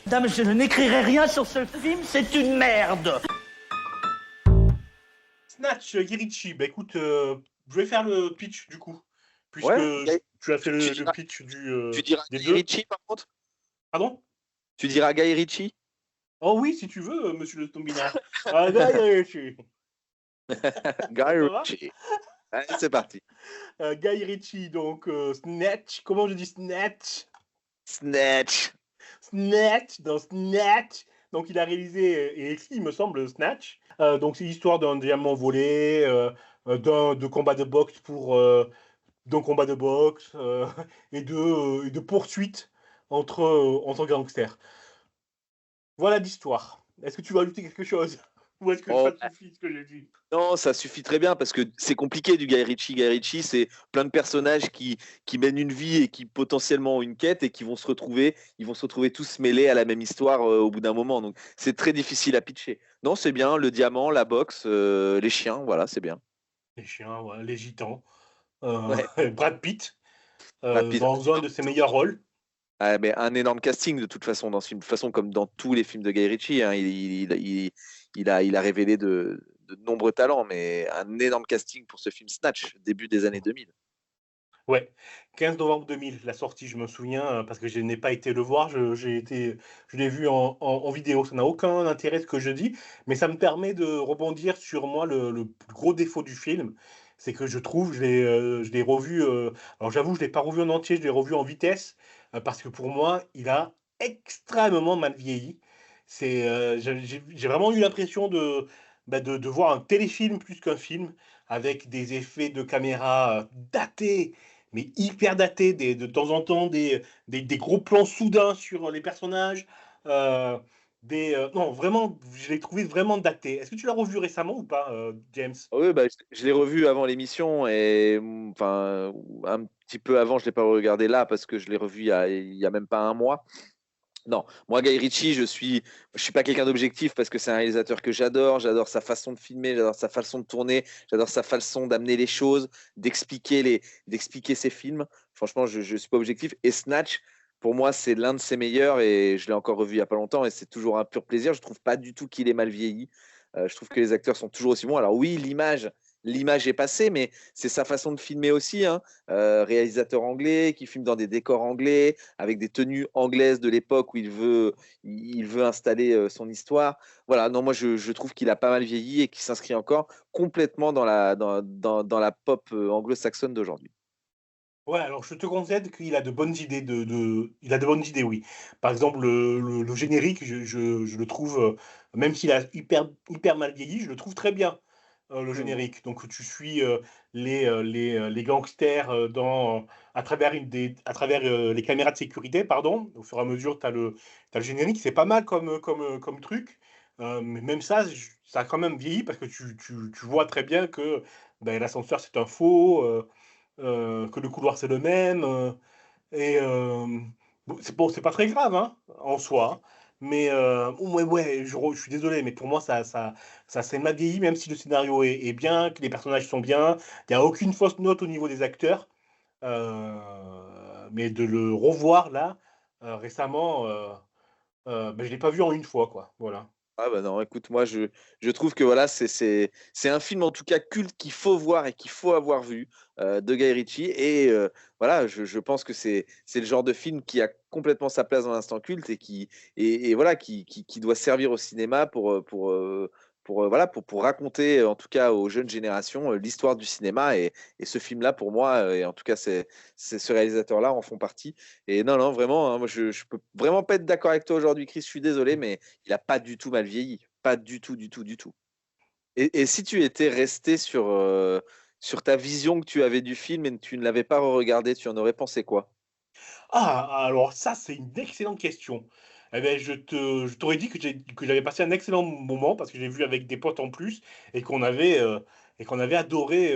Dame, je n'écrirai rien sur ce film, c'est une merde. Snatch, Guy Ritchie. Bah écoute, je vais faire le pitch du coup, puisque Ouais, tu as fait tu le diras, pitch tu diras des Guy deux. Ritchie par contre? Pardon? Tu diras Guy Ritchie? Oh oui, si tu veux, monsieur le Tombinard. Ah, Guy Ritchie. Guy Ça va? Ritchie. Allez, c'est parti. Guy Ritchie, donc Snatch. Comment je dis Snatch? Snatch. Snatch, dans Snatch. Donc il a réalisé et écrit, il me semble, Snatch. Donc c'est l'histoire d'un diamant volé, de combat de boxe d'un combat de boxe et de poursuites entre gangsters. Voilà l'histoire. Est-ce que tu vas ajouter quelque chose? Ou est-ce que Oh, ça suffit ce que j'ai dit? non, ça suffit très bien parce que c'est compliqué du Guy Ritchie. Guy Ritchie, c'est plein de personnages qui mènent une vie et qui potentiellement ont une quête et qui vont se retrouver, ils vont se retrouver tous mêlés à la même histoire au bout d'un moment. Donc c'est très difficile à pitcher. Non, c'est bien, le diamant, la boxe, les chiens, voilà, c'est bien. Les chiens, voilà, les gitans. Ouais, Brad Pitt, Brad Pitt. dans un de ses meilleurs rôles. Ah, mais un énorme casting de toute façon dans ce film, de toute façon comme dans tous les films de Guy Ritchie, hein, il a révélé de nombreux talents, mais un énorme casting pour ce film Snatch, début des années 2000. Ouais, 15 novembre 2000, la sortie, je me souviens, parce que je n'ai pas été le voir, je l'ai vu en vidéo. Ça n'a aucun intérêt ce que je dis, mais ça me permet de rebondir sur moi le plus gros défaut du film, c'est que je trouve, je l'ai revu, alors j'avoue, je ne l'ai pas revu en entier, je l'ai revu en vitesse, parce que pour moi, il a extrêmement mal vieilli. J'ai vraiment eu l'impression de voir un téléfilm plus qu'un film, avec des effets de caméra datés, mais hyper daté, de temps en temps des gros plans soudains sur les personnages. Non, vraiment, je l'ai trouvé vraiment daté. Est-ce que tu l'as revu récemment ou pas, James? Oui, bah, je l'ai revu avant l'émission et enfin un petit peu avant, je l'ai pas regardé là parce que je l'ai revu il y a même pas un mois. Non, moi Guy Ritchie, je suis pas quelqu'un d'objectif parce que c'est un réalisateur que j'adore sa façon de filmer, j'adore sa façon de tourner, j'adore sa façon d'amener les choses, d'expliquer ses films. Franchement, je suis pas objectif. Et Snatch, pour moi, c'est l'un de ses meilleurs et je l'ai encore revu il y a pas longtemps et c'est toujours un pur plaisir. Je trouve pas du tout qu'il est mal vieilli. Je trouve que les acteurs sont toujours aussi bons. Alors oui, l'image est passée, mais c'est sa façon de filmer aussi, hein. Réalisateur anglais qui filme dans des décors anglais, avec des tenues anglaises de l'époque où il veut installer son histoire. Voilà, non, moi je trouve qu'il a pas mal vieilli et qu'il s'inscrit encore complètement dans la pop anglo-saxonne d'aujourd'hui. Ouais, alors je te concède qu'il a de bonnes idées il a de bonnes idées, oui. Par exemple, le générique, je le trouve, même s'il a hyper mal vieilli, je le trouve très bien, le Mhm. générique. Donc tu suis, les gangsters, à travers, les caméras de sécurité, pardon. Au fur et à mesure, tu as le générique, c'est pas mal comme truc. Mais même ça, ça a quand même vieilli parce que tu vois très bien que, ben, l'ascenseur, c'est un faux, que le couloir c'est le même. Et bon, c'est pas très grave hein, en soi. Hein. Mais ouais, je suis désolé, mais pour moi, ça s'est mal vieilli, même si le scénario est bien, que les personnages sont bien. Il n'y a aucune fausse note au niveau des acteurs. Mais de le revoir là, récemment, ben, je ne l'ai pas vu en une fois, quoi. Voilà. Ah bah non, écoute, moi je trouve que voilà, c'est un film en tout cas culte qu'il faut voir et qu'il faut avoir vu de Guy Ritchie. Et voilà, je pense que c'est le genre de film qui a complètement sa place dans l'instant culte et voilà, qui doit servir au cinéma voilà, pour raconter en tout cas aux jeunes générations l'histoire du cinéma. Et ce film-là, pour moi, et en tout cas, ce réalisateur-là en font partie. Et non, non, vraiment, hein, moi je peux vraiment pas être d'accord avec toi aujourd'hui, Chris, je suis désolé, mais il a pas du tout mal vieilli. Pas du tout, du tout, du tout. Et si tu étais resté sur ta vision que tu avais du film et que tu ne l'avais pas regardé, tu en aurais pensé quoi? Ah, alors ça, c'est une excellente question. Eh ben, je t'aurais dit que j'avais passé un excellent moment parce que j'ai vu avec des potes en plus et qu'on avait adoré,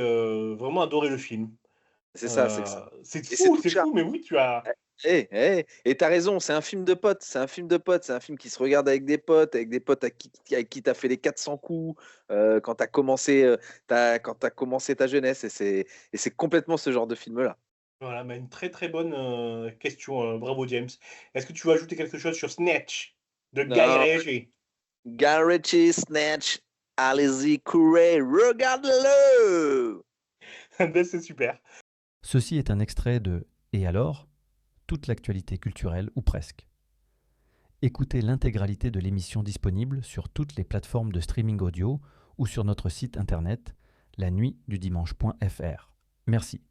vraiment adoré le film. C'est ça, c'est ça. Et C'est fou, mais oui, tu as. et t'as raison, c'est un film de potes, c'est un film de potes, c'est un film qui se regarde avec des potes à qui t'as fait les 400 coups quand t'as commencé ta jeunesse, et c'est complètement ce genre de film-là. Voilà, mais une très très bonne question. Bravo, James. Est-ce que tu veux ajouter quelque chose sur Snatch? De Non. Guy Ritchie. Guy Ritchie, Snatch, allez-y, courez, regardez-le. Ben, c'est super. Ceci est un extrait de Et alors ? Toute l'actualité culturelle ou presque. Écoutez l'intégralité de l'émission disponible sur toutes les plateformes de streaming audio ou sur notre site internet lanuitdudimanche.fr. Merci.